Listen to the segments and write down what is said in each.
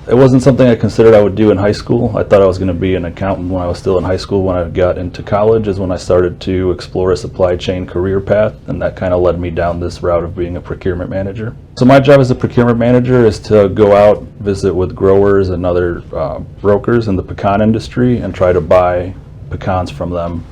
It wasn't something I considered I would do in high school. I thought I was going to be an accountant when I was still in high school. When I got into college is when I started to explore a supply chain career path, and that kind of led me down this route of being a procurement manager. So my job as a procurement manager is to go out, visit with growers and other brokers in the pecan industry and try to buy pecans from them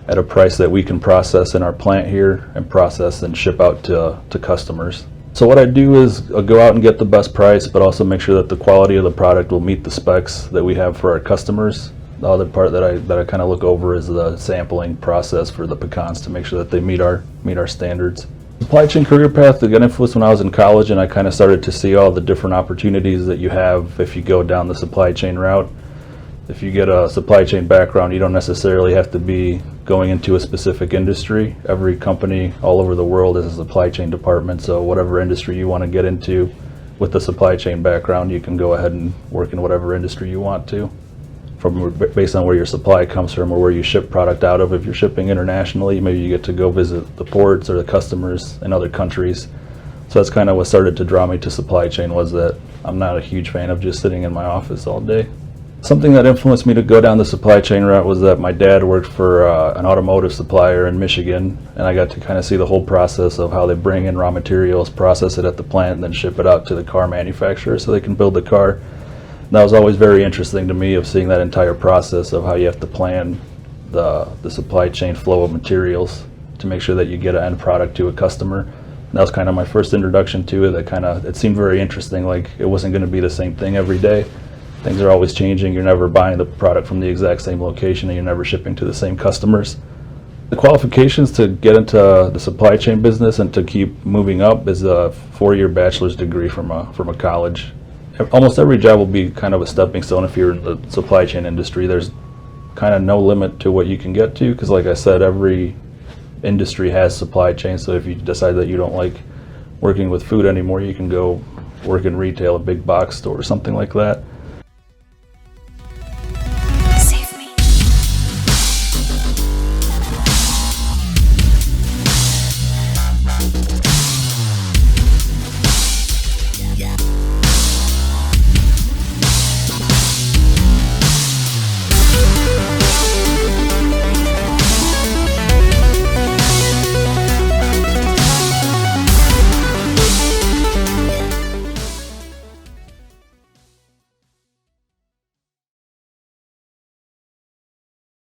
at a price that we can process in our plant here and process and ship out to customers. So what I do is I'll go out and get the best price, but also make sure that the quality of the product will meet the specs that we have for our customers. The other part that I kind of look over is the sampling process for the pecans to make sure that they meet our standards. Supply chain career path got influenced when I was in college, and I kind of started to see all the different opportunities that you have if you go down the supply chain route. If you get a supply chain background, you don't necessarily have to be going into a specific industry. Every company all over the world has a supply chain department, so whatever industry you want to get into with the supply chain background, you can go ahead and work in whatever industry you want to, based on where your supply comes from or where you ship product out of. If you're shipping internationally, maybe you get to go visit the ports or the customers in other countries. So that's kind of what started to draw me to supply chain, was that I'm not a huge fan of just sitting in my office all day. Something that influenced me to go down the supply chain route was that my dad worked for an automotive supplier in Michigan, and I got to kind of see the whole process of how they bring in raw materials, process it at the plant, and then ship it out to the car manufacturer so they can build the car. And that was always very interesting to me, of seeing that entire process of how you have to plan the supply chain flow of materials to make sure that you get an end product to a customer. And that was kind of my first introduction to it. It seemed very interesting, like it wasn't going to be the same thing every day. Things are always changing. You're never buying the product from the exact same location, and you're never shipping to the same customers. The qualifications to get into the supply chain business and to keep moving up is a 4-year bachelor's degree from a college. Almost every job will be kind of a stepping stone if you're in the supply chain industry. There's kind of no limit to what you can get to, because like I said, every industry has supply chain. So if you decide that you don't like working with food anymore, you can go work in retail, a big box store, something like that.